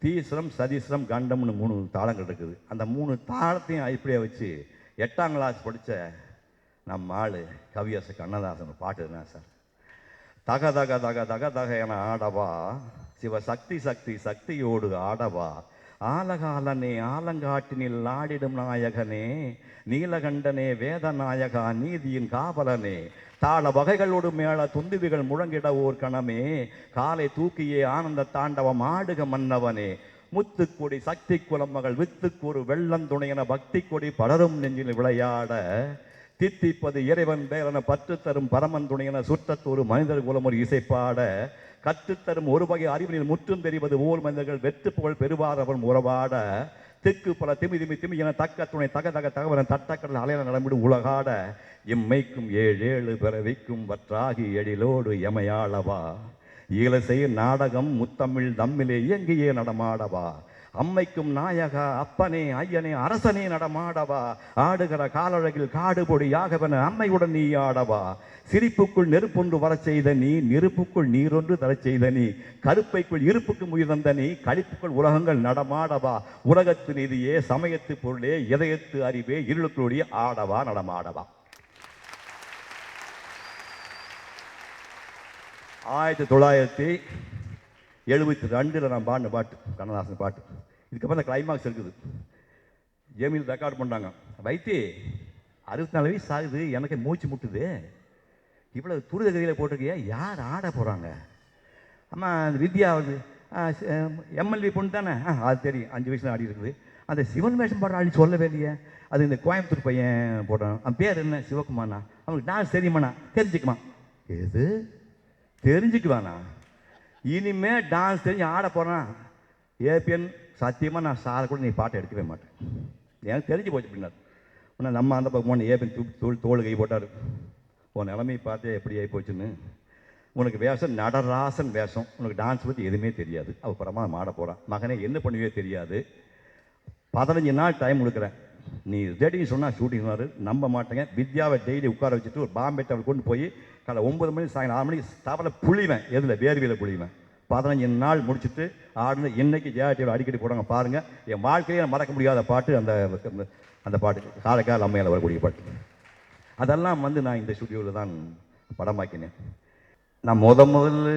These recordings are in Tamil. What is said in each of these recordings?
தீஸ்வரம், சதீஸ்வரம், கண்டம்னு 3 தாளங்கள் இருக்குது. அந்த 3 தாளத்தையும் இப்படியே வச்சு 8ஆம் கிளாஸ் படித்த நம்ம ஆள் கவியரசு கண்ணதாசன் பாட்டு என்ன சார்? தக தக தக தக தக என ஆடவா, சிவ சக்தி சக்தி சக்தியோடு ஆடவா, ஆலகாலனே ஆலங்காட்டினில் ஆடிடும் நாயகனே, நீலகண்டனே வேத நாயகா நீதியின் காவலனே, தாள வகைகளோடு மேல துந்துவிகள் முழங்கிட ஓர் கணமே, காலை தூக்கியே ஆனந்த தாண்டவம் ஆடுக மன்னவனே, முத்துக்கொடி சக்தி குலமகள் வித்துக்கொரு வெள்ளந்துணையென பக்தி கொடி பலரும் நெஞ்சில் விளையாட, தித்திப்பது இறைவன் பேரன பற்று தரும் பரமன் துணையென சுற்றத்தொரு மனிதர் குலமொரு இசைப்பாட, கற்றுத்தரும் ஒரு வகை அறிவினில் முற்றும் தெரிவது ஓர் மனிதர்கள் வெற்று புகழ் பெறுவார் அவன் உறவாட, திக்கு பல திமி திமி திமி என தக்க துணை தக தக தகவன தட்டக்கடல் அலையில நடமிடு உலகாட, இம்மைக்கும் 7 பிறவிக்கும் வற்றாகி எழிலோடு எமையாளவா, ஈழசை நாடகம் முத்தமிழ் தம்மிலே இயங்கியே நடமாடவா, அம்மைக்கும் நாயகா அப்பனே ஐயனே அரசனே நடமாடவா, ஆடுகிற காலழகில் காடுபொடி யாகவன அம்மையுடன் நீ ஆடவா, சிரிப்புக்குள் நெருப்பொன்று வரச் செய்த நீ, நெருப்புக்குள் நீரொன்று தரச் செய்த நீ, கருப்பைக்குள் இருப்புக்கு முயர்ந்த நீ, கழிப்புக்குள் உலகங்கள் நடமாடவா, உலகத்து நிதியே சமயத்து பொருளே இதயத்து அறிவே இருளுக்குடைய ஆடவா நடமாடவா. 1972 நான் பாடின பாட்டு கண்ணதாசன் பாட்டு. இதுக்கப்புறம் அந்த கிளைமாக்ஸ் இருக்குது. ஜெமியில் ரெக்கார்ட் பண்ணாங்க. வைத்தி 64 வயசு ஆகுது, எனக்கு மூச்சு முட்டுது, இவ்வளோ துரித கதியில் போட்டிருக்கியா, யார் ஆட போகிறாங்க? அம்மா அந்த வித்யா எம்எல்ஏ பொண்ணு தானே? அது தெரியும், 5 வயசுல ஆடி இருக்குது. அந்த சிவன் வேஷம் பாடுற ஆடி சொல்லவே இல்லையே, அது இந்த கோயம்புத்தூர் பையன் போட்டான். அவன் பேர் என்ன? சிவகுமார்ண்ணா. அவனுக்கு டான்ஸ் தெரியுமாண்ணா? தெரிஞ்சுக்குமா? எது தெரிஞ்சுக்குவாண்ணா? இனிமே டான்ஸ் தெரிஞ்சு ஆட போகிறான் ஏபிஎன், சத்தியமாக நான் சாரை கூட நீ பாட்டை எடுக்கவே மாட்டேன், எனக்கு தெரிஞ்சு போச்சு. பின்னார் உன்னை நம்ம அந்த பக்கம் போன ஏபிஎன் தோல் கை போட்டார். உன் நிலைமையை பார்த்தே எப்படி ஆகி போச்சுன்னு. உனக்கு வேஷம் நடராசன் வேஷம், உனக்கு டான்ஸ் பற்றி எதுவுமே தெரியாது. அப்புறமா ஆட போகிறான். மகனே என்ன பண்ணுவே தெரியாது, 15 நாள் டைம் கொடுக்குறேன், நீ ரெடின்னு சொன்னால் ஷூட்டிங் நம்ப மாட்டேங்க. வித்யாவை டெய்லி உட்கார வச்சுட்டு ஒரு பாம்பே டவர் கொண்டு போய் காலை 9 மணி சாயங்காலம் 6 மணிக்கு தவலை புளிவேன். எதில்? வேர்வியில் புளிவேன். 15 நாள் முடிச்சுட்டு ஆடுன இன்னைக்கு ஜெயாடியில் அடிக்கடி போடுறாங்க பாருங்கள். என் வாழ்க்கையே மறக்க முடியாத பாட்டு அந்த பாட்டு, காரைக்கால் அம்மையால் வரக்கூடிய பாட்டு. அதெல்லாம் நான் இந்த ஸ்டுடியோவில் தான் படமாக்கினேன். நான் முதல்ல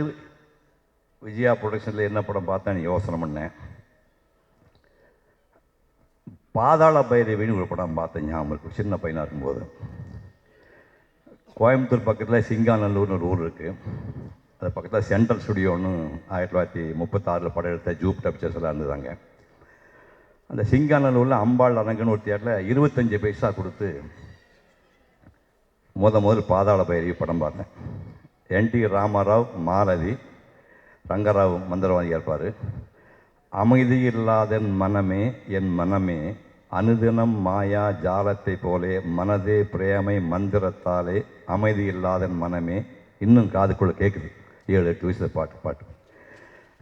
விஜயா ப்ரொடக்ஷனில் என்ன படம் பார்த்தேன்னு யோசனை பண்ணேன். பாதாள பைரவின்னு ஒரு படம் பார்த்தேன், ஞாபகம் இருக்கும், சின்ன பையனாக இருக்கும்போது. கோயம்புத்தூர் பக்கத்தில் சிங்காநல்லூர்னு ஒரு ஊர் இருக்குது. அது பக்கத்தில் சென்ட்ரல் ஸ்டுடியோன்னு 1936 படம் எடுத்த ஜூப்டர் பிக்சர்ஸ் எல்லாம் இருந்ததாங்க. அந்த சிங்காநல்லூரில் அம்பாள் அரங்குன்னு ஒரு தியேட்டரில் 25 பைசா கொடுத்து முதல் பாதாள பைரவி படம் பார்த்தேன். என்டி ராமாராவ், மாலதி, ரங்கராவ் மந்திரவாதியாக இருப்பார். அமைதி இல்லாதன் மனமே என் மனமே, அனுதினம் மாயா ஜாலத்தை போலே, மனதே பிரேமை மந்திரத்தாலே, அமைதி இல்லாதன் மனமே. இன்னும் காதுக்குள்ளே கேட்குது. 7-8 வயசில் பாட்டு.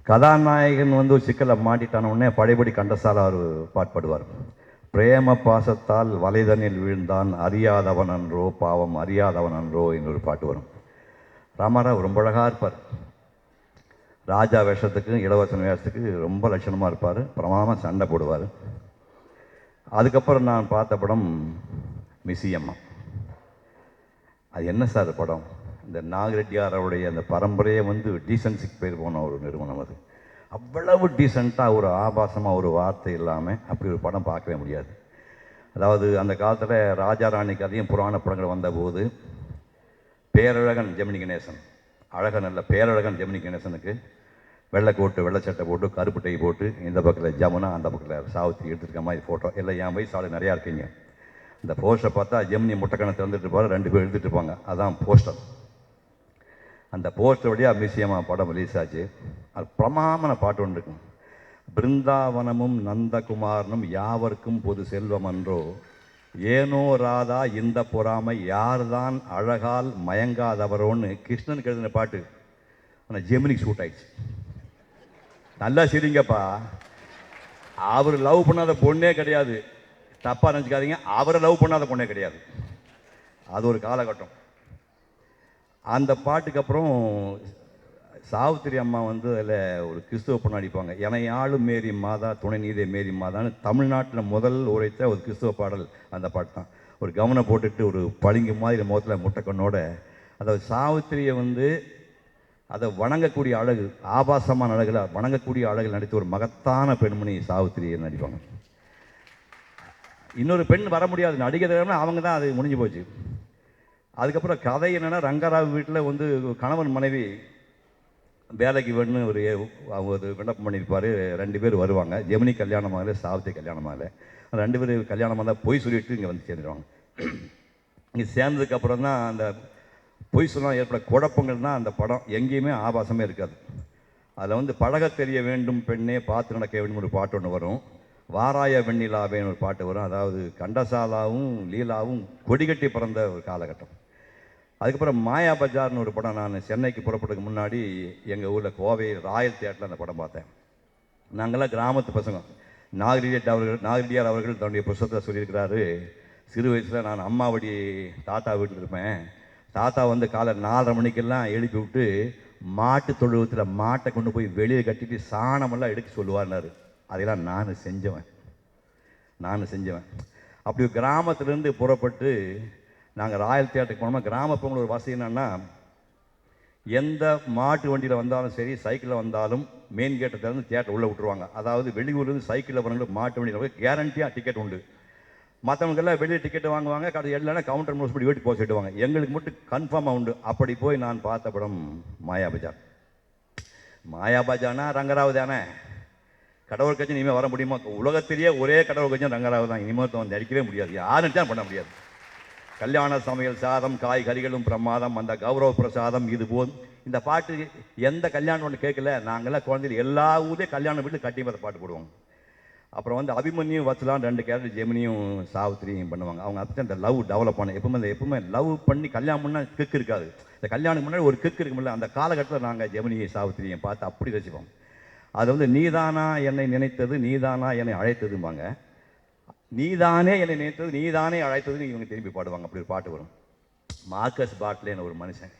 கதாநாயகன் ஒரு சிக்கலை மாட்டிட்டான உடனே பழையபடி கண்டசால அவர் பாடுவார். பிரேம பாசத்தால் வலைதனில் வீழ்ந்தான், அறியாதவன் அன்றோ பாவம் அறியாதவன் அன்றோ இன்னொரு பாட்டு வரும். ராமாராவ் ரொம்ப அழகாக இருப்பார். ராஜா வேஷத்துக்கு இளவரசன் வேஷத்துக்கு ரொம்ப லட்சணமாக இருப்பார். பிரமாதமாக சண்டை போடுவார். அதுக்கப்புறம் நான் பார்த்த படம் மிஸ்ஸியம்மா. அது என்ன சார் படம்? இந்த நாகரெட்டியாரோடைய அந்த பரம்பரையை டீசன்சிக்கு பேர் போன ஒரு நிறுவனம். அது அவ்வளவு டீசெண்டாக ஒரு ஆபாசமாக ஒரு வார்த்தை இல்லாமல் அப்படி ஒரு படம் பார்க்கவே முடியாது. அதாவது அந்த காலத்தில் ராஜா ராணி கதையும் புராண படங்கள் வந்தபோது பேரழகன் ஜெமினி கணேசன், அழகன் அல்ல பேரழகன் ஜெமினி கணேசனுக்கு வெள்ளைக்கோட்டு வெள்ளைச்சட்டை போட்டு கருப்பு டை போட்டு இந்த பக்கத்தில் ஜமுனா அந்த பக்கத்தில் சாவித்திரி எடுத்துருக்க மாதிரி ஃபோட்டோ எல்லாம் என் வயசு ஆளு நிறையா இருக்கீங்க. இந்த போஸ்டரை பார்த்தா ஜெமினி முட்டைக்கணை திறந்துட்டு இருப்பார், 2 பேர் எடுத்துகிட்டு இருப்பாங்க. அதான் போஸ்டர். அந்த போஸ்டர் வழியாக மியூசியமாக படம் ரிலீஸ் ஆச்சு. அது பிரமாமான பாட்டு ஒன்று இருக்கும். பிருந்தாவனமும் நந்தகுமாரனும் யாவருக்கும் பொது செல்வம் அன்றோ, ஏனோ ராதா இந்த பொறாமை யார்தான் அழகால் மயங்காதவரோன்னு கிருஷ்ணனுக்கு எழுதின பாட்டு. ஆனால் ஜெமினிக்கு ஷூட் ஆயிடுச்சு. நல்லா சரிங்கப்பா, அவர் லவ் பண்ணாத பொண்ணே கிடையாது, தப்பாக நினச்சிக்காதீங்க, அவரை லவ் பண்ணாத பொண்ணே கிடையாது. அது ஒரு காலகட்டம். அந்த பாட்டுக்கு அப்புறம் சாவித்திரி அம்மா வந்து அதில் ஒரு கிறிஸ்துவ பொண்ணு நடிப்பாங்க. என்னை ஆளும் மேரி மாதா துணை நீதே மேரி மாதான்னு தமிழ்நாட்டில் முதல் உரைத்த ஒரு கிறிஸ்துவ பாடல் அந்த பாட்டு தான். ஒரு கவனம் போட்டுட்டு ஒரு பளிங்கு மாதிரி முகத்தில் முட்டைக்கண்ணோட அதாவது சாவித்திரியை வந்து அதை வணங்கக்கூடிய அழகு, ஆபாசமான அழகில் வணங்கக்கூடிய அழகில் நடித்த ஒரு மகத்தான பெண்மணி சாவித்திரியை நடிப்பாங்க. இன்னொரு பெண் வர முடியாது நடிகை, அவங்க தான் அது முடிஞ்சு போச்சு. அதுக்கப்புறம் கதை என்னென்னா, ரங்கராவ் வீட்டில் வந்து கணவன் மனைவி வேலைக்கு வேணும்னு அவங்க ஒரு விண்ணப்பம் பண்ணியிருப்பார். 2 பேர் வருவாங்க. ஜெமினி கல்யாணமாக சாவித்திரி கல்யாணமாக 2 பேர் கல்யாணமாக தான் பொய் சொல்லிட்டு இங்கே வந்து சேர்ந்துருவாங்க. இங்கே சேர்ந்ததுக்கப்புறம் தான் அந்த பொய் சொன்னால் ஏற்பட குழப்பங்கள் தான் அந்த படம். எங்கேயுமே ஆபாசமே இருக்காது. அதில் வந்து பழக தெரிய வேண்டும் பெண்ணே பார்த்து நடக்க வேண்டும் ஒரு பாட்டு ஒன்று வரும். வாராய வெண்ணிலாவேன்னு ஒரு பாட்டு வரும். அதாவது கண்டசாலாவும் லீலாவும் கொடிகட்டி பிறந்த ஒரு காலகட்டம். அதுக்கப்புறம் மாயா பஜார்னு ஒரு படம் நான் சென்னைக்கு புறப்படுறதுக்கு முன்னாடி எங்கள் ஊரில் கோவை ராயல் தியேட்டரில் அந்த படம் பார்த்தேன். நாங்கள்லாம் கிராமத்து பசங்க. நாகரியார் அவர்கள் தன்னுடைய புத்தகத்தில் சொல்லியிருக்கிறாரு, சிறு வயசில் நான் அம்மாவடி தாத்தா வீட்டில் இருப்பேன். தாத்தா வந்து காலை 4:30 மணிக்கெல்லாம் எழுப்பி விட்டு மாட்டு தொழுவத்தில் மாட்டை கொண்டு போய் வெளியே கட்டிட்டு சாணமெல்லாம் எடுக்க சொல்லுவார்னாரு. அதெல்லாம் நான் செஞ்சவன். அப்படி கிராமத்துலேருந்து புறப்பட்டு நாங்கள் ராயல் தியேட்டருக்கு போனோம்னா, கிராமப்புறங்கள் ஒரு வசதி என்னென்னா, எந்த மாட்டு வண்டியில் வந்தாலும் சரி, சைக்கிளில் வந்தாலும் மெயின் கேட்டை திறந்து தியேட்டர் உள்ளே விட்டுருவாங்க. அதாவது வெளியூர்லேருந்து சைக்கிளில் வரவங்களுக்கு மாட்டு வண்டியில் போய் கேரண்டியாக டிக்கெட் உண்டு. மற்றவங்களுக்கெல்லாம் வெளியே டிக்கெட்டு வாங்குவாங்க, இல்லைன்னா கவுண்டர் மோஸ் படி வீட்டு போக சொல்லிடுவாங்க. எங்களுக்கு மட்டும் கன்ஃபார்மாக உண்டு. அப்படி போய் நான் பார்த்த படம் மாயாபஜார். மாயாபஜார்னா ரங்கராவ் தானே. கடவுள் கட்சி இனிமேல் வர முடியுமா? உலகத்திலேயே ஒரே கடவுள் கட்சி ரங்கராவ் தான். இனிமேல் வந்து அடிக்கவே முடியாது, யாரும் தான் பண்ண முடியாது. கல்யாண சமையல் சாதம் காய்கறிகளும் பிரமாதம், அந்த கௌரவ பிரசாதம் இது போல். இந்த பாட்டு எந்த கல்யாணம் ஒன்று கேட்கல. நாங்கள்லாம் குழந்தைகள் எல்லா ஊர்லேயும் கல்யாண வீட்டில் கட்டி அந்த பாட்டு போடுவோம். அப்புறம் வந்து அபிமன்யும் வச்சலாம் 2 கேரக்டர் ஜெமினியும் சாவித்திரியும் பண்ணுவாங்க. அவங்க அப்படி அந்த லவ் டெவலப் பண்ண எப்பவுமே லவ் பண்ணி கல்யாணம் பண்ணால் கிக்கு இருக்காது. இந்த கல்யாணத்துக்கு முன்னாடி ஒரு கிக்கு இருக்குமில்ல, அந்த காலகட்டத்தில் நாங்கள் ஜெமினியை சாவித்திரியை பார்த்து அப்படி ரசிப்போம். அது வந்து நீதானா என்னை நினைத்தது, நீதானா என்னை அழைத்ததும்பாங்க. நீதானே என்னை நினைத்தது, நீதானே அழைத்ததுன்னு இவங்க திரும்பி பாடுவாங்க. அப்படி ஒரு பாட்டு வரும். மார்க்கஸ் பாட்லேன்னு ஒரு மனுஷன்,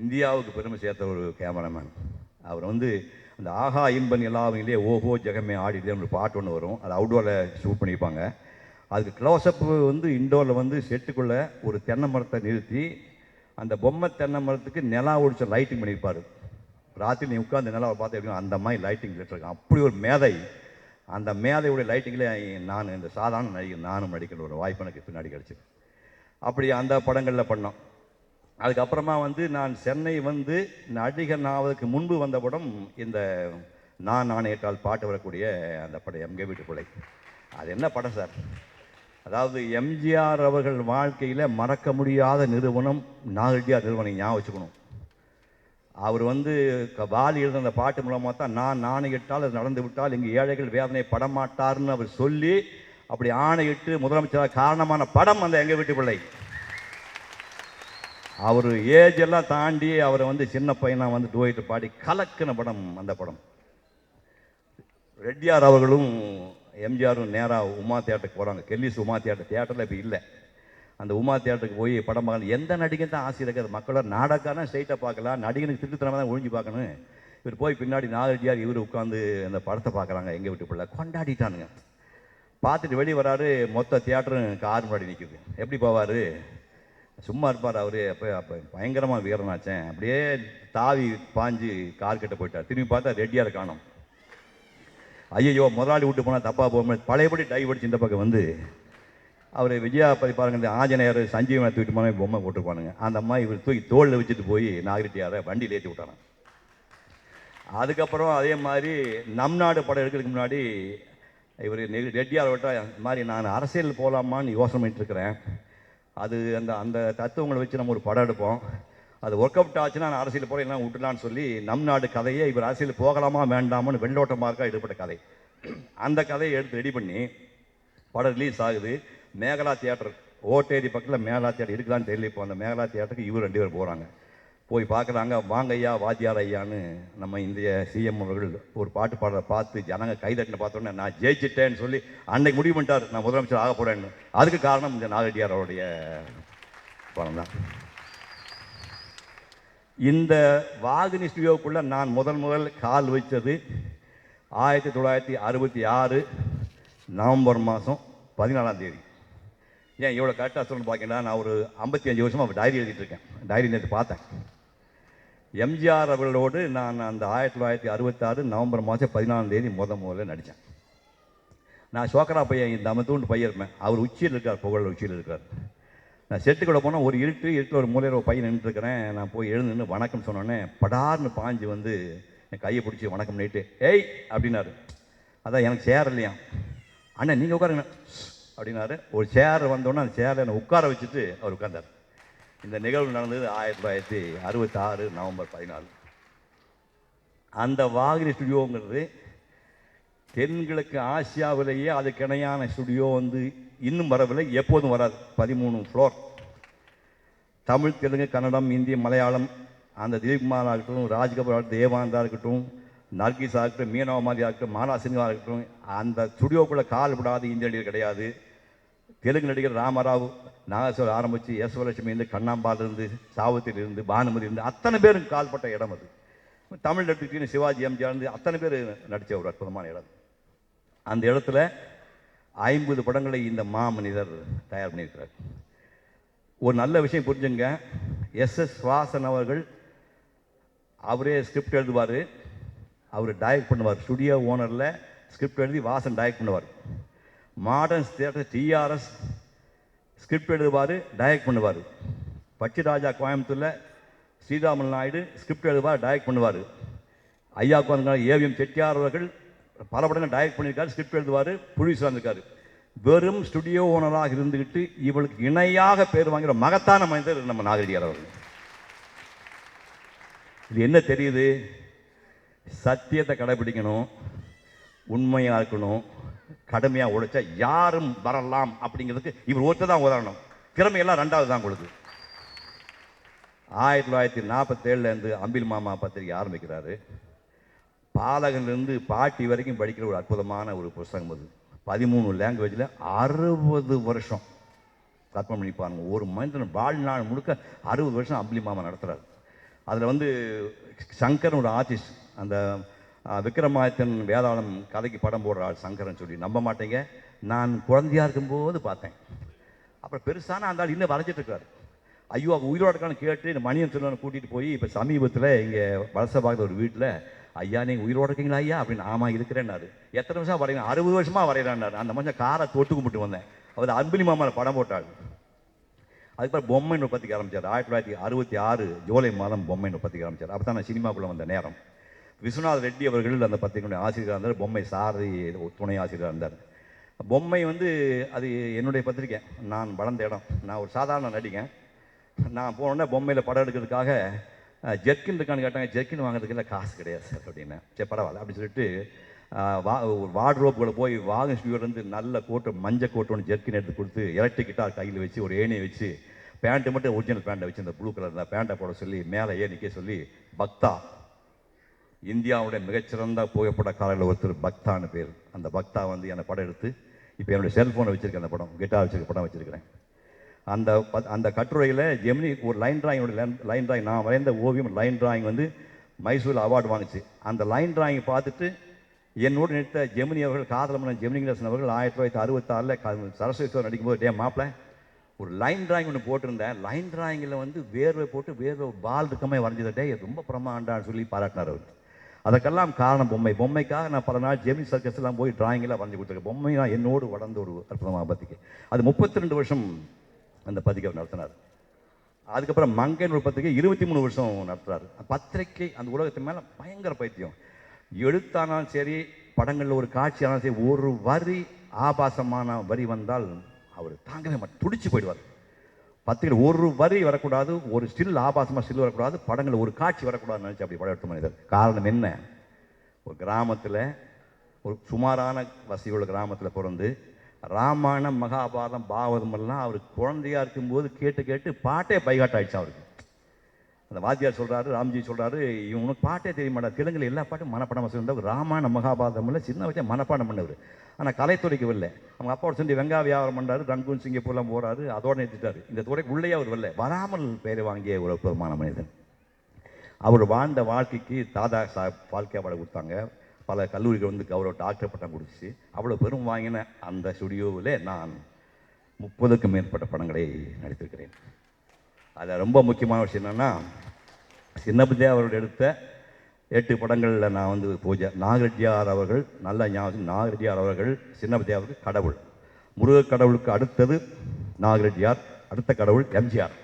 இந்தியாவுக்கு பெருமை சேர்த்த ஒரு கேமராமேன். அவர் வந்து அந்த ஆஹா இன்பன் எல்லாவிலே ஓஹோ ஜெகமே ஆடிடுன்னு ஒரு பாட்டு ஒன்று வரும். அது அவுட்டோரில் ஷூட் பண்ணியிருப்பாங்க. அதுக்கு க்ளோஸ்அப்பு வந்து இண்டோரில் வந்து செட்டுக்குள்ளே ஒரு தென்னை மரத்தை நிறுத்தி அந்த பொம்மை தென்னை மரத்துக்கு நிலா ஒடிச்ச லைட்டிங் பண்ணியிருப்பார். ராத்திரி நீ உட்காந்து நிலாவை பார்த்து எப்படியும் அந்த மாதிரி லைட்டிங் இருக்கேன். அப்படி ஒரு மேதை. அந்த மேதையுடைய லைட்டிங்கில் நான் இந்த சாதாரண நடிகர் நானும் நடிக்கிற ஒரு வாய்ப்பு எனக்கு பின்னாடி கிடச்சிது. அப்படி அந்த படங்களில் பண்ணோம். அதுக்கப்புறமா வந்து நான் சென்னை வந்து நடிகன் ஆவதற்கு முன்பு வந்த படம் இந்த நான் நாணயத்தால் பாட்டு வரக்கூடிய அந்த படம் எம்கே வீட்டு பிள்ளை. அது என்ன படம் சார்? அதாவது எம்ஜிஆர் அவர்கள் வாழ்க்கையில் மறக்க முடியாத நிறுவனம் நாகரியார் நிறுவனம். ஞாபகம் வச்சுக்கணும். அவர் வந்து வாலி எழுத அந்த பாட்டு மூலமாக தான் நான் ஆணையிட்டால் அது நடந்து விட்டால் இங்கு ஏழைகள் வேதனை படமாட்டார்னு அவர் சொல்லி அப்படி ஆணையிட்டு முதலமைச்சராக காரணமான படம் அந்த எங்கள் வீட்டு பிள்ளை. அவர் ஏஜ் எல்லாம் தாண்டி அவரை வந்து சின்ன பையனாக வந்து டூயட்டு பாடி கலக்கின படம் அந்த படம். ரெட்டியார் அவர்களும் எம்ஜிஆரும் நேராக உமா தியேட்டருக்கு போகிறாங்க. கெல்லிஸ் உமா தியேட்டரில் இப்போ இல்லை. அந்த உமா தியேட்டருக்கு போய் படம் பார்க்கணும். எந்த நடிகன் தான் ஆசை இருக்காது. மக்களோட நாடகான ஸ்ட்ரைட்டாக பார்க்கலாம், நடிகனுக்கு திருத்தனமாக தான் ஒழிஞ்சு பார்க்கணும். இவர் போய் பின்னாடி நாகரியார் இவர் உட்காந்து அந்த படத்தை பார்க்குறாங்க. எங்கள் வீட்டு பிள்ளை கொண்டாடிட்டானுங்க. பார்த்துட்டு வெளியே வராரு. மொத்த தியேட்டரும் கார் முன்னாடி நிற்குது. எப்படி போவார்? சும்மா இருப்பார் அவர். அப்போ பயங்கரமாக வீரனாச்சேன். அப்படியே தாவி பாஞ்சு கார் கிட்ட போயிட்டார். திரும்பி பார்த்தா ரெட்டியாரை காணோம். ஐயோ முதலாளி விட்டு போனால் தப்பாக போகும்போது பழையபடி டைவ் அடிச்சு இந்த பக்கம் வந்து அவர் விஜயா பற்றி பாருங்க, இந்த ஆஞ்சநேயர் சஞ்சீவனை தூக்கிட்டு போனால் பொம்மை போட்டுருப்பானுங்க. அந்த அம்மா இவர் தூக்கி தோளில் வச்சுட்டு போய் நாகரிட்டியாரை வண்டியில் ஏற்றி விட்டாங்க. அதுக்கப்புறம் அதே மாதிரி நம் நாடு படம் எடுக்கிறதுக்கு முன்னாடி இவர் ரெட்டியார் விட்டா இந்த மாதிரி நான் அரசியல் போகலாமான்னு யோசனை பண்ணிட்டு இருக்கிறேன். அது அந்த அந்த தத்துவங்களை வச்சு நம்ம ஒரு படம் எடுப்போம். அது ஒர்க் அவுட் ஆச்சுன்னா நான் அரசியல் போகிறேன் எல்லாம் விட்டுலான்னு சொல்லி நம் நாடு கதையை இவர் அரசியல் போகலாமா வேண்டாமான்னு வெள்ளோட்டமாக எடுப்பட்ட கதை. அந்த கதையை எடுத்து ரெடி பண்ணி படம் ரிலீஸ் ஆகுது. மேகலா தியேட்டர் ஓட்டேரி பக்கத்தில் மேகலா தியேட்டர் இருக்குதான்னு தெரியல. இப்போ அந்த மேகலா தியேட்டருக்கு இவர் 2 பேர் போகிறாங்க. போய் பார்க்குறாங்க. வாங்க ஐயா வாத்தியார் ஐயான்னு நம்ம இந்திய சிஎம் அவர்கள் ஒரு பாட்டு பாடுறத பார்த்து ஜனங்க கைதட்டின பார்த்தோன்னே நான் ஜெயிச்சிட்டேன்னு சொல்லி அன்னைக்கு முடிவு பண்ணிட்டார் நான் முதலமைச்சர் ஆக போகிறேன்னு. அதுக்கு காரணம் இந்த நாகரியார் அவருடைய படம் தான். இந்த வாகினி ஸ்டுடியோவுக்குள்ளே நான் முதல் கால் வச்சது 1966 நவம்பர் மாதம் 14ஆம் தேதி. ஏன் இவ்வளோ கரெக்டாக சொல்லணும்னு பார்த்தீங்கன்னா, நான் ஒரு 55 வருஷமாக டைரி எழுதிட்டு இருக்கேன். டைரி நேற்று பார்த்தேன். எம்ஜிஆர் அவர்களோடு நான் அந்த 1966 நவம்பர் மாதம் 14ஆம் தேதி முதல்ல நடித்தேன். நான் சோக்கரா பையன், இந்த அமத்தூண்டு பையன் இருப்பேன். அவர் உச்சியில் இருக்கார், புகழ் உச்சியில் இருக்கார். நான் செட்டுக்குள்ளே போனால் ஒரு இருட்டில் ஒரு மூலையில் ஒரு பையன் நின்றுருக்கிறேன். நான் போய் எழுந்து வணக்கம் சொன்னோன்னே படார்னு பாஞ்சு வந்து என் கையை பிடிச்சி வணக்கம் பண்ணிட்டு ஏய் அப்படின்னாரு. அதான் எனக்கு சேர் இல்லையா, அண்ணன் நீங்கள் உட்காருங்க அப்படின்னாரு. ஒரு சேர் வந்தோன்னே அந்த சேரை என்னை உட்கார வச்சுட்டு அவர் உட்கார்ந்தார். இந்த நிகழ்வு நடந்தது 1966 நவம்பர் 14. அந்த வாகினி ஸ்டுடியோங்கிறது தென்கிழக்கு ஆசியாவிலேயே அதுக்கு இணையான ஸ்டுடியோ வந்து இன்னும் வரவில்லை, எப்போதும் வராது. 13 ஃப்ளோர். தமிழ், தெலுங்கு, கன்னடம், இந்தி, மலையாளம், அந்த திலீப்குமாராக இருக்கட்டும், ராஜ்கபூர், தேவானந்தா இருக்கட்டும், நர்கிஸாக இருக்கட்டும், மீனவ மாதிரியாக இருக்கட்டும், மாலா சின்ஹா இருக்கட்டும், அந்த ஸ்டுடியோக்குள்ளே கால் விடாது இந்திய நடிகர் கிடையாது. தெலுங்கு நடிகர் ராமராவ், நாகேஸ்வர் ஆரம்பித்து யசோலட்சுமியிருந்து, கண்ணாம்பாலிருந்து, சாவித்திரியிலிருந்து, பானுமதியிலிருந்து அத்தனை பேரும் கால்பட்ட இடம் அது. தமிழ் நடிகர் சிவாஜி, எம்ஜிஆர் இருந்து அத்தனை பேர் நடித்த ஒரு அற்புதமான இடம். அந்த இடத்துல 50 படங்களை இந்த மாமனிதர் தயார் பண்ணியிருக்கிறார். ஒரு நல்ல விஷயம் புரிஞ்சுங்க, எஸ்.எஸ். வாசன் அவர்கள் அவரே ஸ்கிரிப்ட் எழுதுவார், அவர் டைரக்ட் பண்ணுவார். ஸ்டுடியோ ஓனரில் ஸ்கிரிப்ட் எழுதி வாசன் டைரக்ட் பண்ணுவார். மாடர்ன் தியேட்டர் டிஆர்எஸ் ஸ்கிரிப்ட் எழுதுவார், டைரக்ட் பண்ணுவார். பச்சிராஜா கோயம்புத்தூரில் ஸ்ரீராமன் நாயுடு ஸ்கிரிப்ட் எழுதுவார், டைரக்ட் பண்ணுவார். ஐயாவுக்கு வந்து ஏவிஎம் செட்டியார் அவர்கள் பல படங்கள் டைரக்ட் பண்ணியிருக்காரு, ஸ்கிரிப்ட் எழுதுவார், ப்ரொடியூசராக இருந்திருக்காரு. வெறும் ஸ்டுடியோ ஓனராக இருந்துக்கிட்டு இவளுக்கு இணையாக பேர் வாங்குகிற மகத்தான மனிதர் நம்ம நாகரிகர் அவர்கள். இது என்ன தெரியுது? சத்தியத்தை கடைபிடிக்கணும், உண்மையாக இருக்கணும், கடுமையாக உழைச்சா யாரும் வரலாம் அப்படிங்கிறதுக்கு இவர் ஒருத்தர் தான் உதாரணம். திறமையெல்லாம் ரெண்டாவது தான் கொடுது. 1947 அம்பில் மாமா பத்திரிகை ஆரம்பிக்கிறாரு. பாலகன்லேருந்து பாட்டி வரைக்கும் படிக்கிற ஒரு அற்புதமான ஒரு புத்தகம் அது. 13 லாங்குவேஜில் 60 வருஷம் கற்பனை பண்ணி பாருங்க. ஒரு மனிதன் வாழ்நாள் முழுக்க 60 வருஷம் அம்பிலி மாமா நடத்துகிறார். அதில் வந்து சங்கர் ஒரு ஆர்டிஸ்ட், அந்த விக்ரமாதித்தன் வேதாளம் கதைக்கு படம் போடுற ஆள் சங்கரன் சொல்லி நம்ப மாட்டேங்க. நான் குழந்தையாக இருக்கும்போது பார்த்தேன். அப்புறம் பெருசான அந்த ஆள் இன்னும் வரைஞ்சிட்ருக்காரு. ஐயோ அவங்க உயிரோட இருக்கான்னு கேட்டு இந்த மணியன் சொல்லணும் கூட்டிகிட்டு போய் இப்போ சமீபத்தில் இங்கே வலசபாகத்தில் ஒரு வீட்டில், ஐயா நீங்கள் உயிரோட இருக்கீங்களா ஐயா அப்படின்னு. ஆமாம் இருக்கிறேன்னாரு. எத்தனை வருஷம் வரைகிறேன்? 60 வருஷமாக வரைகிறான்னாரு. அந்த மனுஷன் காரை தொட்டு கும்பிட்டு வந்தேன். அவர் அம்பிலி மாமாவில் படம் போட்டாள். அதுக்கப்புறம் பொம்மைன்னு பத்திரிக்கை ஆரம்பித்தார். 1966 ஜூலை மாதம் பொம்மைன்னு பத்திரிக்கை ஆரம்பித்தார். அப்போ தான் நான் சினிமாக்குள்ளே வந்த நேரம். விஸ்வநாத் ரெட்டி அவர்கள் அந்த பத்திரிகையுடைய ஆசிரியராக இருந்தார். பொம்மை சாரதி துணை ஆசிரியராக இருந்தார். பொம்மை வந்து அது என்னுடைய பத்திரிக்கை. நான் வளர்ந்த இடம். நான் ஒரு சாதாரண நடிகன். நான் போனோடனே பொம்மையில் படம் எடுக்கிறதுக்காக ஜெர்கின் இருக்கான்னு கேட்டாங்க. ஜெர்கின் வாங்குறதுக்கு இல்லை, காசு கிடையாது சார் அப்படின்னேன். சரி பரவாயில்ல அப்படின்னு சொல்லிட்டு வார்ட்ரோப்புகளை போய் வாகன் ஸ்டுடியோலேருந்து நல்ல கோட்டு, மஞ்சள் கோட்டு ஒன்று ஜெர்கின் எடுத்து கொடுத்து, எலக்ட்ரிக் கிட்டார் கையில் வச்சு, ஒரு ஏணியை வச்சு, பேண்ட்டு மட்டும் ஒரிஜினல் பேண்ட்டை வச்சு, இந்த ப்ளூ கலர் இருந்தால் பேண்ட்டை போட சொல்லி மேலே நிற்க சொல்லி, பக்தா, இந்தியாவுடைய மிகச்சிறந்த புகைப்படக்காரர்கள் ஒருத்தர் பக்தான்னு பேர். அந்த பக்தா வந்து என்னை படம் எடுத்து, இப்போ என்னுடைய செல்ஃபோனை வச்சுருக்கேன், அந்த படம் கிட்டார் வச்சுருக்க படம் வச்சுருக்கிறேன். அந்த கட்டுரையில் ஜெமினி ஒரு லைன் டிராயிங்கோட லைன் டிராயிங், நான் வரைந்த ஓவியம் லைன் டிராயிங் வந்து மைசூரில் அவார்டு வாங்குச்சு. அந்த லைன் டிராயிங் பார்த்துட்டு என்னோடு நிறுத்த ஜெமினி அவர்கள், காதல் மன்னன் ஜெமினி கணேசன் அவர்கள் 1966 சரஸ்வதி நடிக்கும்போது, டே மாப்பிள்ள ஒரு லைன் டிராயிங் ஒன்று போட்டிருந்தேன், லைன் டிராயிங்கில் வந்து வேர்வை போட்டு வேர்வை பால் இருக்கமே வரைஞ்சதே ரொம்ப பிரமாண்டான்னு சொல்லி பாராட்டினார் அவர். அதுக்கெல்லாம் காரணம் பொம்மை. பொம்மைக்காக நான் பல நாள் ஜெமினி சர்க்கஸ்லாம் போய் டிராயிங்கெல்லாம் வரைஞ்சி கொடுத்துருக்கேன். பொம்மை நான் என்னோடு வளர்ந்த ஒரு அற்புதமான பத்திரிக்கை. அது 32 வருஷம் அந்த பத்திரிக்கை நடத்தினார். அதுக்கப்புறம் மங்கைன்னு ஒரு பத்திரிக்கை 23 வருஷம் நடத்துகிறார். பத்திரிக்கை அந்த உலகத்தின் மேலே பயங்கர பைத்தியம். எழுத்தானாலும் சரி, படங்களில் ஒரு காட்சி ஆனாலும் சரி, ஒரு வரி ஆபாசமான வரி வந்தால் அவர் தாங்கவே மாட்டார், துடிச்சு போயிடுவார். பத்திரிகை ஒரு வரி வரக்கூடாது, ஒரு ஸ்டில் ஆபாசமாக ஸ்டில் வரக்கூடாது, படங்களில் ஒரு காட்சி வரக்கூடாதுன்னு நினச்சி அப்படி படம் எடுத்த மனிதர். காரணம் என்ன? ஒரு கிராமத்தில், ஒரு சுமாரான வசதியுள்ள கிராமத்தில் பிறந்து ராமாயணம், மகாபாரதம், பாகவதம் எல்லாம் அவர் குழந்தையாக இருக்கும்போது கேட்டு கேட்டு பாட்டே பைகாட்டாயிடுச்சு அவருக்கு. அந்த வாத்தியார் சொல்கிறாரு, ராம்ஜி சொல்கிறாரு, இவனுக்கு பாட்டே தெரிய மாட்டார், தெலுங்கில் எல்லா பாட்டும் மனப்பாடம் வசதிருந்தார். ராமாயண மகாபாரதமில் சின்ன வயசே மனப்பாடம் பண்ணவர். ஆனால் கலைத்துறைக்கு வரல. அவங்க அப்பாவோட சேர்ந்து வெங்காய வியாபாரம் பண்ணுறாரு, ரங்கூன் சிங்கப்பூர்லாம் போகிறாரு, அதோடு நிறுத்திட்டார். இந்த துறைக்கு உள்ளே அவர் வரல, வராமல் பெயரை வாங்கிய ஒரு அற்புதமான மனிதன். அவர் வாழ்ந்த வாழ்க்கைக்கு தாதா சாஹேப் பால்கே அவார்டு கொடுத்தாங்க. பல கல்லூரிகள் வந்து கௌரவ டாக்டர் பட்டம் கொடுத்துச்சு. அவ்வளோ பெரும் வாங்கின அந்த ஸ்டுடியோவில் நான் 30க்கும் மேற்பட்ட படங்களை நடித்திருக்கிறேன். அதில் ரொம்ப முக்கியமான விஷயம் என்னென்னா, சின்னப்பதே அவர்கள் எடுத்த 8 படங்களில் நான் வந்து பூஜை. நாகரெட்டியார் அவர்கள், நல்ல ஞாபகம், நாகரெட்டியார் அவர்கள் சின்னப்பதே அவர்கள் கடவுள். முருகக் கடவுளுக்கு அடுத்தது நாகரெட்டியார், அடுத்த கடவுள் எம்ஜிஆர்.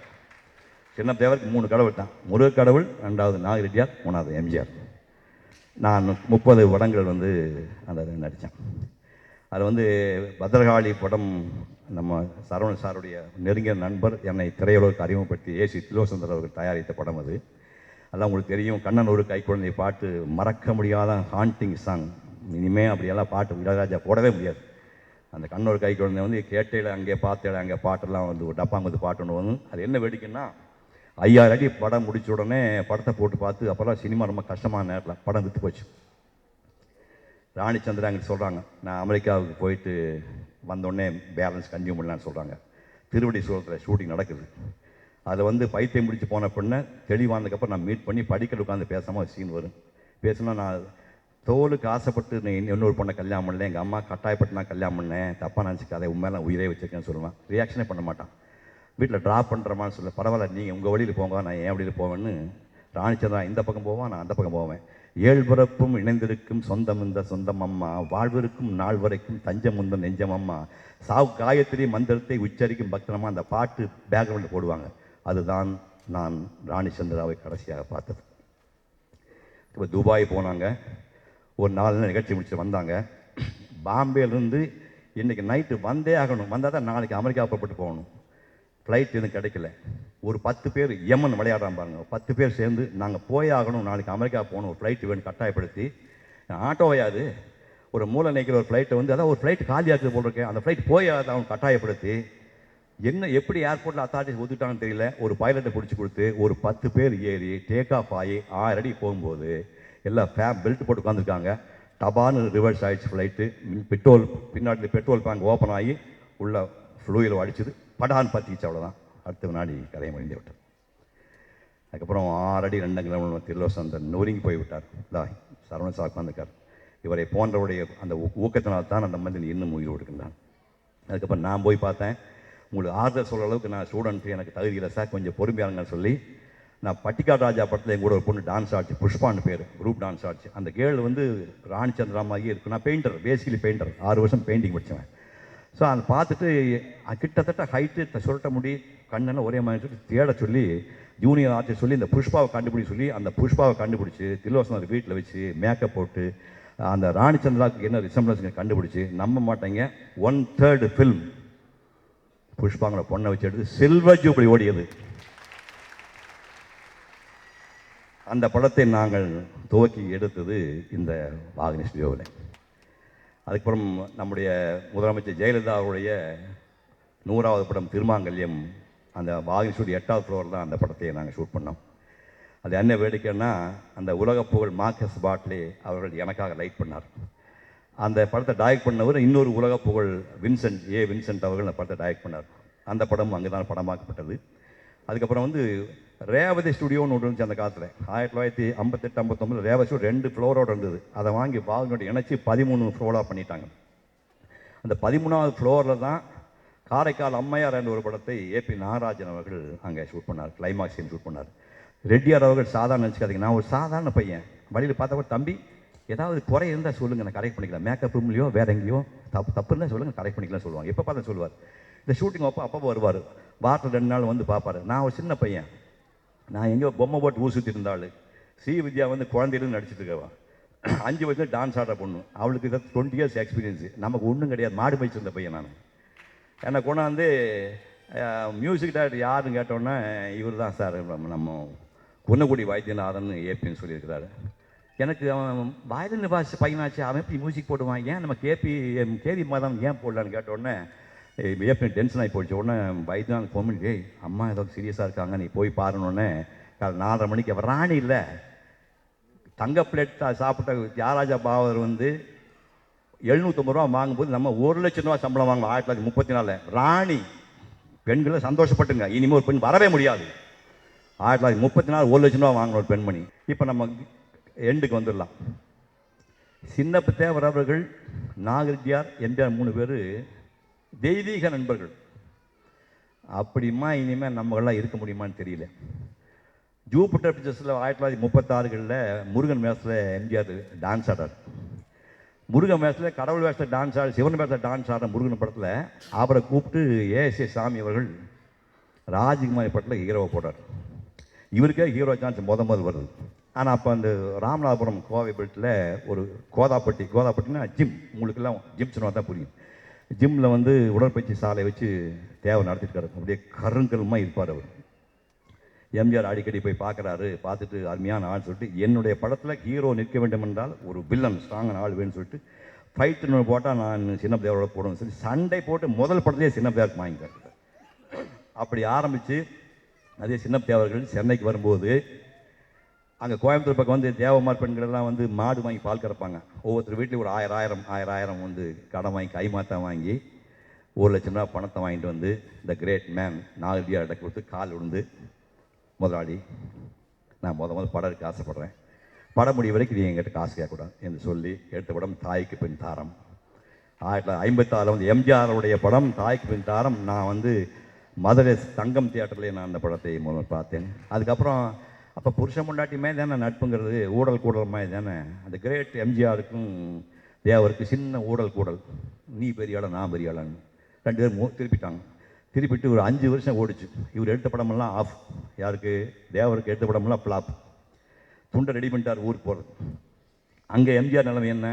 சின்னப்பதேவருக்கு 3 கடவுள் தான். முருகக் கடவுள், 2வது நாகரெட்டியார், 3வது எம்ஜிஆர். நான் 30 படங்கள் வந்து அந்த நடித்தேன். அதில் வந்து பத்ரகாளி படம் நம்ம சரவணன் சாருடைய நெருங்கிய நண்பர் என்னை திரையுலகுக்கு அறிமுகப்படுத்தி ஏசி திலோசந்தர் அவர்கள் தயாரித்த படம் அது. அதெல்லாம் உங்களுக்கு தெரியும். கண்ணன் ஒரு கைக்குழந்தை பாட்டு மறக்க முடியாத ஹாண்டிங் சாங். இனிமேல் அப்படியெல்லாம் பாட்டு இளையராஜா போடவே முடியாது. அந்த கண்ணொரு கைக்குழந்தை வந்து கேட்டையில் அங்கே பார்த்தேன் அங்கே பாட்டெல்லாம் வந்து ஒரு டப்பாங்குத்து பாட்டு ஒன்று வந்து அது என்ன வேடிக்கைன்னா 5000 அடி படம் முடிச்ச உடனே படத்தை போட்டு பார்த்து அப்போல்லாம் சினிமா ரொம்ப கஷ்டமான நேரத்தில் படம் விற்று போச்சு. ராணிச்சந்திரன் அங்கே சொல்கிறாங்க, நான் அமெரிக்காவுக்கு போயிட்டு வந்தோடனே பேலன்ஸ் கன்சியூம் பண்ணலான்னு சொல்கிறாங்க. திருவடி சூழத்தில் ஷூட்டிங் நடக்குது. அதை வந்து பைத்தியம் முடிச்சு போன பொண்ணை தெளிவானதுக்கப்புறம் நான் மீட் பண்ணி படிக்கல் உட்காந்து பேசாமல் சீன் வரும். பேசுனா நான் தோலுக்கு ஆசைப்பட்டு நீ இன்னொரு பொண்ணை கல்யாணம் பண்ணல, எங்கள் அம்மா கட்டாயப்பட்டு நான் கல்யாணம் பண்ணேன், தப்பாக நினச்சிக்காத உண்மையில நான் உயிரே வச்சுருக்கேன்னு சொல்லுவேன். ரியாக்ஷனே பண்ண மாட்டான். வீட்டில் ட்ராப் பண்ணுறமான்னு சொல்ல, பரவாயில்ல நீங்கள் உங்கள் வழியில் போங்க, நான் என் வழியில் போவேன்னு. ராணிச்சந்திரன் இந்த பக்கம் போவான், நான் அந்த பக்கம் போவேன். 7 பிறப்பும் இணைந்திருக்கும் சொந்தம் இந்த சொந்தம் அம்மா, வாழ்விருக்கும் நாள் வரைக்கும் தஞ்சம் உந்த நெஞ்சம் அம்மா, சாவு காயத்ரி மந்திரத்தை உச்சரிக்கும் பக்தனமா அந்த பாட்டு பேக்ரவுண்டில் போடுவாங்க. அதுதான் நான் ராணிச்சந்திராவை கடைசியாக பார்த்தது. இப்போ துபாய் போனாங்க, ஒரு 4 நாள் நிகழ்ச்சி முடிச்சு வந்தாங்க. பாம்பேலேருந்து இன்றைக்கி நைட்டு வந்தே ஆகணும், வந்தால் தான் நாளைக்கு அமெரிக்கா புறப்பட்டு போகணும். ஃப்ளைட் எதுவும் கிடைக்கல. ஒரு 10 பேர் யமன் விளையாடுறான் பாருங்க, 10 பேர் சேர்ந்து நாங்கள் போய் ஆகணும், நாளைக்கு அமெரிக்கா போகணும், ஒரு ஃப்ளைட்டு வேணும் கட்டாயப்படுத்தி. ஆட்டோவையாது ஒரு மூளை நினைக்கிற ஒரு ஃப்ளைட்டை வந்து அதான் ஒரு ஃப்ளைட் காலியாக்குது போல் இருக்கேன், அந்த ஃப்ளைட் போய் அவன் கட்டாயப்படுத்தி என்ன எப்படி ஏர்போர்ட்டில் அத்தாரிட்டிஸ் ஒத்துக்கிட்டாங்கன்னு தெரியல. ஒரு பைலட்டை பிடிச்சி கொடுத்து ஒரு 10 பேர் ஏறி டேக் ஆஃப் ஆகி 1000 அடி போகும்போது எல்லாம் பெல்ட் போட்டு உட்காந்துருக்காங்க. டபான்னு ரிவர்ஸ் ஆகிடுச்சு ஃப்ளைட்டு. பெட்ரோல் பின்னாடி பெட்ரோல் டேங்க் ஓப்பன் ஆகி உள்ள ஃப்ளூயில் அடிச்சுது, படான்னு பற்றிச்சு. அவ்வளோதான். அடுத்த வினாடி கரையை முடிந்து விட்டார். அதுக்கப்புறம் 6 அடி 2 கிலோமீட்டர் திலோசந்தர் நொறுங்கி போய் விட்டார். சரவணன் சார் உட்காந்துக்கார். இவரை போன்றவுடைய அந்த ஊக்கத்தினால் தான் அந்த மனிதன் இன்னும் உயிர் கொடுக்கின்றான். அதுக்கப்புறம் நான் போய் பார்த்தேன். உங்களுக்கு ஆறுதல் சொல்கிற அளவுக்கு நான் ஸ்டூடெண்ட்டு எனக்கு தகுதி இல்லை சார், கொஞ்சம் பொறுமையாருங்கன்னு சொல்லி நான் பட்டிக்காடு ராஜா படத்தில் என் கூட ஒரு பொண்ணு டான்ஸ் ஆடிச்சு, புஷ்பான்னு பேர், குரூப் டான்ஸ் ஆடிச்சு. அந்த கேர்ள் வந்து ராணிச்சந்திராமாகியே இருக்கும். நான் பெயிண்டர், பேசிக்கலி பெயிண்டர், 6 வருஷம் பெயிண்டிங் படித்தேன். ஸோ அதை பார்த்துட்டு கிட்டத்தட்ட ஹைட்டு சுருட்ட முடி கண்ணெல்லாம் ஒரே மாதிரி தேட சொல்லி ஜூனியர் ஆர்டிஸ்ட் சொல்லி இந்த புஷ்பாவை கண்டுபிடிச்சி சொல்லி அந்த புஷ்பாவை கண்டுபிடிச்சி திலோசனர் வீட்டில் வச்சு மேக்கப் போட்டு அந்த ராணிச்சந்திராவுக்கு என்ன ரிசம்பிளன்ஸ் கண்டுபிடிச்சி, நம்ப மாட்டேங்க, 1/3 ஃபில்ம் புஷ்பாங்களை பொண்ணை வச்சு எடுத்து சில்வர் ஜூப்ளி ஓடியது. அந்த படத்தை நாங்கள் துவக்கி எடுத்தது இந்த வாகினி ஸ்டுடியோவில். அதுக்கப்புறம் நம்முடைய முதலமைச்சர் ஜெயலலிதா அவருடைய 100வது படம் திருமாங்கல்யம், அந்த வாகினி ஸ்டுடியோ 8வது ஃப்ளோர் தான் அந்த படத்தை நாங்கள் ஷூட் பண்ணோம். அது என்ன வேடிக்கைன்னா, அந்த உலக புகழ் மார்க்கஸ் பாட்லே அவர்கள் எனக்காக லைட் பண்ணார். அந்த படத்தை டைரக்ட் பண்ணவர் இன்னொரு உலக புகழ் வின்சென்ட் அவர்கள் அந்த படத்தை டைரக்ட் பண்ணார். அந்த படம் அங்கே தான் படமாக்கப்பட்டது. அதுக்கப்புறம் வந்து ரேவதி ஸ்டுடியோன்னு ஒன்று இருந்துச்சு அந்த காலத்தில். 1958-59 ரேவதி ஸ்டுடியோ 2 ஃப்ளோரோடு இருந்தது. அதை வாங்கி வாகினோட இணைச்சி 13 ஃப்ளோராக பண்ணிட்டாங்க. அந்த 13வது ஃப்ளோரில் தான் காரைக்கால் அம்மையார் என்ற ஒரு படத்தை ஏபி நாகராஜன் அவர்கள் அங்கே ஷூட் பண்ணார், கிளைமாக்ஸ் சீன் ஷூட் பண்ணார். ரெட்டியார் அவர்கள் சாதாரண நினச்சிக்காதீங்க, நான் ஒரு சாதாரண பையன். வழியில் பார்த்தா கூட தம்பி ஏதாவது குறை இருந்தால் சொல்லுங்கள், நான் கரெக்ட் பண்ணிக்கலாம், மேக்கப் ரூம்லையோ வேறு எங்கேயோ தப்பு இருந்தால் சொல்லுங்கள், கரெக்ட் பண்ணிக்கலாம் சொல்லுவாங்க. எப்போ பார்த்தா சொல்லுவார். இந்த ஷூட்டிங் அப்போ வருவார், வாரத்தில் 2 நாள் வந்து பார்ப்பார். நான் ஒரு சின்ன பையன், நான் எங்கேயோ பொம்மை போட்டு ஊர் சுற்றி இருந்தாள். வித்யா வந்து குழந்தையிலும் நடிச்சிட்டு இருக்கவா, 5 வயசுல டான்ஸ் ஆடுற பொண்ணு. அவளுக்கு இதை 20 இயர்ஸ் எக்ஸ்பீரியன்ஸு, நமக்கு ஒன்றும் கிடையாது, மாடு பயிச்சிருந்த பையன் நான். என்னை கொண்டாந்து மியூசிக் டைரக்டர் யாருன்னு கேட்டோன்னே இவர் தான் சார் நம்ம குன்னக்குடி வைத்தியநாதன் ஏபின்னு சொல்லியிருக்கிறாரு. எனக்கு அவன் வயலின் வாசி பையனாச்சு, அவன் எப்படி மியூசிக் போடுவான், ஏன் நம்ம கேவி மாதம் ஏன் போடலான்னு கேட்டோடனே ஏபி டென்ஷன் ஆகி போயிடுச்சு. உடனே வைத்தியநாதன் ஃபோன் பண்ணி, டேய் அம்மா ஏதோ சீரியஸாக இருக்காங்க, நீ போய் பாருன்னொன்னே காலை 4:30 மணிக்கு அவர் ராணி இல்லை தங்க பிளேட் சாப்பிட்ட தியாகராஜா பாவர் வந்து 750 ரூபா வாங்கும்போது நம்ம 1 லட்சம் ரூபா சம்பளம் வாங்குவோம் 1934. ராணி பெண்களை சந்தோஷப்பட்டுங்க, இனிமேல் ஒரு பெண் வரவே முடியாது. 1934 1,00,000 வாங்கின ஒரு பெண்மணி. இப்போ நம்ம எண்டுக்கு வந்துடலாம். சின்னப்ப தேவர் அவர்கள், நாகரெட்டியார், எம்ஜிஆர் 3 பேர் தெய்வீக நண்பர்கள். அப்படிமா இனிமேல் நம்மளாம் இருக்க முடியுமான்னு தெரியல. ஜூபிட்டர் பிக்சர்ஸில் 1936களில் முருகன் வேஷத்தில் எம்ஜிஆர் டான்ஸ் ஆடார். முருகன் வேஷத்தில் கடவுள் வேஷத்தில் டான்ஸ் ஆடு, சிவன் வேஷத்தில் டான்ஸ் ஆடுற முருகன் படத்தில் அவரை கூப்பிட்டு ஏஎஸ்ஏ சாமி அவர்கள் ராஜ்குமாரி படத்தில் ஹீரோவை போட்டார். இவருக்கே ஹீரோ சான்ஸ் முதல் வருது. ஆனால் அப்போ அந்த ராமநாதபுரம் கோவை பெல்ட்டில் ஒரு கோதாப்பட்டினா ஜிம், உங்களுக்கெல்லாம் ஜிம் சொன்னால் தான் புரியும். ஜிம்மில் வந்து உடற்பயிற்சி சாலை வச்சு தேவை நடத்திட்டு அப்படியே கருங்கல்மாக இருப்பார் அவர். எம்ஜிஆர் அடிக்கடி போய் பார்க்குறாரு. பார்த்துட்டு அருமையான ஆள் சொல்லிட்டு, என்னுடைய படத்தில் ஹீரோ நிற்க வேண்டும் என்றால் ஒரு வில்லன் ஸ்ட்ராங்கான ஆள் வேணும்னு சொல்லிட்டு ஃபைட்டுன்னு போட்டால் நான் சின்னப்பதேவரோட போடணும்னு சொல்லி சண்டை போட்டு முதல் படத்துலேயே சின்னப்பதேவருக்கு வாங்கிட்டார். அப்படி ஆரம்பித்து அதே சின்னப்பதேவர்கள் சென்னைக்கு வரும்போது அங்கே கோயம்புத்தூர் பக்கம் வந்து தேவமார் பெண்களெல்லாம் வந்து மாடு வாங்கி பால் கறப்பாங்க. ஒவ்வொருத்தர் வீட்லேயும் ஒரு 1000 வந்து கடன் வாங்கி கைமாற்ற வாங்கி 1,00,000 ரூபா பணத்தை வாங்கிட்டு வந்து இந்த கிரேட் மேன் நாகரெட்டியார்கிட்ட கொடுத்து கால் விழுந்து, முதலாளி நான் முதல் படம் எடுக்க ஆசைப்பட்றேன், படம் முடிய வரைக்கும் நீ எங்கிட்ட காசு கேட்கக்கூடாது என்று சொல்லி எடுத்த படம் தாய்க்கு பின் தாரம். 1956 வந்து எம்ஜிஆருடைய படம் தாய்க்கு பின் தாரம். நான் வந்து மதுரை தங்கம் தியேட்டர்லேயே நான் அந்த படத்தை முதல் பார்த்தேன். அதுக்கப்புறம் அப்போ புருஷன் முண்டாட்டியுமே தானே நட்புங்கிறது ஊடல் கூடல் தானே. அந்த கிரேட் எம்ஜிஆருக்கும் தேவருக்கு சின்ன ஊடல் கூடல், நீ பெரிய ஆளா நான் பெரிய ஆளான்னு 2 பேரும் திருப்பிட்டாங்க. திருப்பிட்டு ஒரு 5 வருஷம் ஓடிச்சு. இவர் எடுத்த படமெல்லாம் ஆஃப். யாருக்கு? தேவருக்கு எடுத்த படமெல்லாம் ஃப்ளாப். துண்டை ரெடி பண்ணிட்டார் ஊருக்கு போகிறது. அங்கே எம்ஜிஆர் நிலைமை என்ன?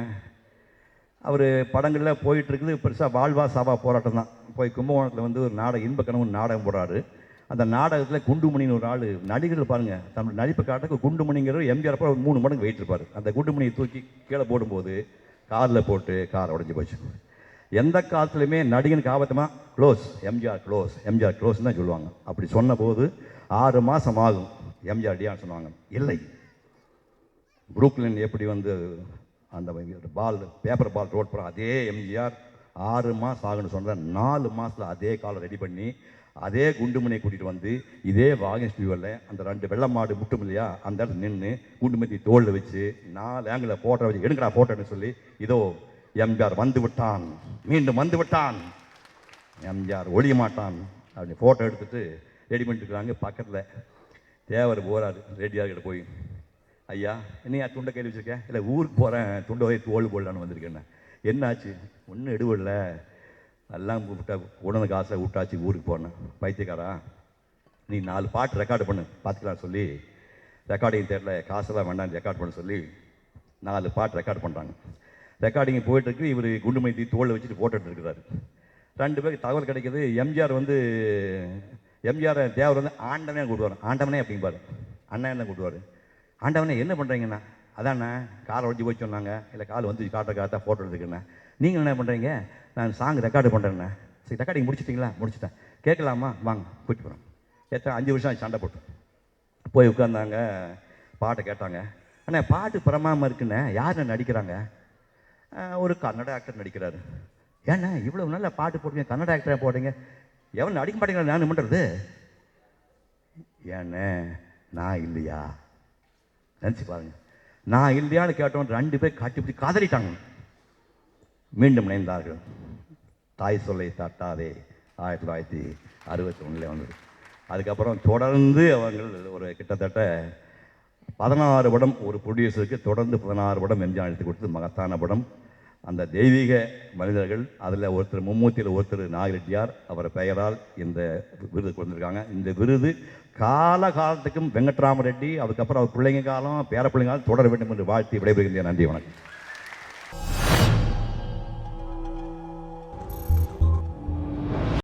அவர் படங்களில் போயிட்டுருக்குது பெருசாக வாழ்வா சாவா போராட்டம் தான். போய் கும்பகோணத்தில் வந்து ஒரு நாடகம், இன்ப கனவு நாடகம் போடுறாரு. அந்த நாடகத்தில் குண்டுமணின்னு ஒரு ஆள், நடிகர்கள் பாருங்கள், தன்னோட நடிப்பை காட்டுக்கு குண்டுமணிங்கிற எம்ஜிஆர் அப்போ 3 மடங்கு வெயிட் இருப்பார். அந்த குண்டுமணியை தூக்கி கீழே போடும்போது காரில் போட்டு கார் உடஞ்சி போச்சு. எந்த காலத்துலையுமே நடிகனுக்கு ஆபத்தமாக க்ளோஸ், எம்ஜிஆர் க்ளோஸ்ன்னு தான் சொல்லுவாங்க. அப்படி சொன்ன போது 6 மாதம் ஆகும் எம்ஜிஆர் டியான்னு சொன்னாங்க. இல்லை, புரூக்லின் எப்படி வந்து அந்த பேப்பர் பால் ரோட் போகிற அதே எம்ஜிஆர் 6 மாதம் ஆகுன்னு சொன்னால் 4 மாதத்தில் அதே காலை ரெடி பண்ணி அதே குண்டுமணியை கூட்டிகிட்டு வந்து இதே வாகன் ஸ்டூடியோவில் அந்த 2 வெள்ளை மாடு முட்டும் இல்லையா, அந்த இடத்துல நின்று குண்டுமதி தோளில் வச்சு 4 ஆங்கிளில் ஃபோட்டோ வச்சு எடுங்கடா ஃபோட்டோன்னு சொல்லி, இதோ எம்ஜிஆர் வந்து விட்டான், மீண்டும் வந்து விட்டான், எம்ஜிஆர் ஒழிய மாட்டான் அப்படி ஃபோட்டோ எடுத்துகிட்டு ரெடி பண்ணிட்டுருக்குறாங்க. பக்கத்தில் தேவர் போகிறாரு ரெட்டியார்கிட்ட போய், ஐயா என்னையா துண்டை கையில் வச்சுருக்கேன்? இல்லை ஊருக்கு போகிறேன், துண்டை போய் தோல் போடலான்னு வந்திருக்கேன். என்னாச்சு? ஒன்றும் எடுவில்லை, எல்லாம் விட்டா உடனே காசை விட்டாச்சு, ஊருக்கு போனேன். பைத்தியக்காரா, நீ 4 பாட்டு ரெக்கார்டு பண்ணு பார்த்துக்கலாம் சொல்லி ரெக்கார்டிங் தேட்டரில் காசெல்லாம் வேண்டாம் ரெக்கார்ட் பண்ண சொல்லி 4 பாட்டு ரெக்கார்ட் பண்ணுறாங்க. ரெக்கார்டிங் போயிட்டுருக்கு. இவர் குண்டுமதி தோளில் வச்சுட்டு போட்டுட்டு இருக்கிறாரு. 2 பேருக்கு தகவல் கிடைக்கிது. எம்ஜிஆர் தேவர் வந்து ஆண்டவனே கூப்பிடுவார். ஆண்டவனே அப்படிம்பாரு, அண்ணன் தான் கூப்பிடுவார். ஆண்டவனே என்ன பண்ணுறீங்கண்ணா? அதாண்ணா காலை உடஞ்சி போய் சொன்னாங்க, இல்லை கால் வந்து காட்ட ஃபோட்டோ எடுத்துக்கண்ணா. நீங்கள் என்ன பண்ணுறீங்க? நான் சாங் ரெக்கார்டு பண்ணுறேண்ணே. சரி, ரெக்கார்டிங் முடிச்சிட்டிங்களா? முடிச்சிட்டேன். கேட்கலாமா? வாங்க கூப்பிட்டு போகிறேன். 5 வருஷம் சண்டை போட்டு போய் உட்காந்தாங்க. பாட்டை கேட்டாங்க. அண்ணா பாட்டு பிரமாமல் இருக்குண்ணே, யாருண்ணே நடிக்கிறாங்க? ஒரு கன்னட ஆக்டர் நடிக்கிறாரு. ஏண்ணா இவ்வளோ நல்ல பாட்டு போடுறீங்க, கன்னட ஆக்டராக போடுறீங்க, எவன் நடிக்க மாட்டேங்கிறா, நான் பண்ணுறது? ஏண்ணே நான் இல்லையா? நினச்சி பாருங்க, நான் இல்லையான்னு கேட்டவன் 2 பேர் காட்டி பிடிச்சி காதலிட்டாங்க. மீண்டும் இணைந்தார்கள். தாய் சொல்லை தட்டாதே 1961 வந்தது. அதுக்கப்புறம் தொடர்ந்து அவர்கள் ஒரு கிட்டத்தட்ட 16 படம் ஒரு ப்ரொடியூசருக்கு தொடர்ந்து 16 படம் எம்ஜிஆர் எடுத்து கொடுத்து மகத்தான படம். அந்த தெய்வீக மனிதர்கள், அதில் ஒருத்தர் மும்மூர்த்தியில் ஒருத்தர் நாகரெட்டியார், அவர் பெயரால் இந்த விருது கொடுத்துருக்காங்க. இந்த விருது காலகாலத்துக்கும் வெங்கட்ராம ரெட்டி, அதுக்கப்புறம் அவர் பிள்ளைங்க காலம் பேர பிள்ளைங்க காலம் தொடர வேண்டும் என்று வாழ்த்தி விடைபெறுகின்றேன். நன்றி, வணக்கம்.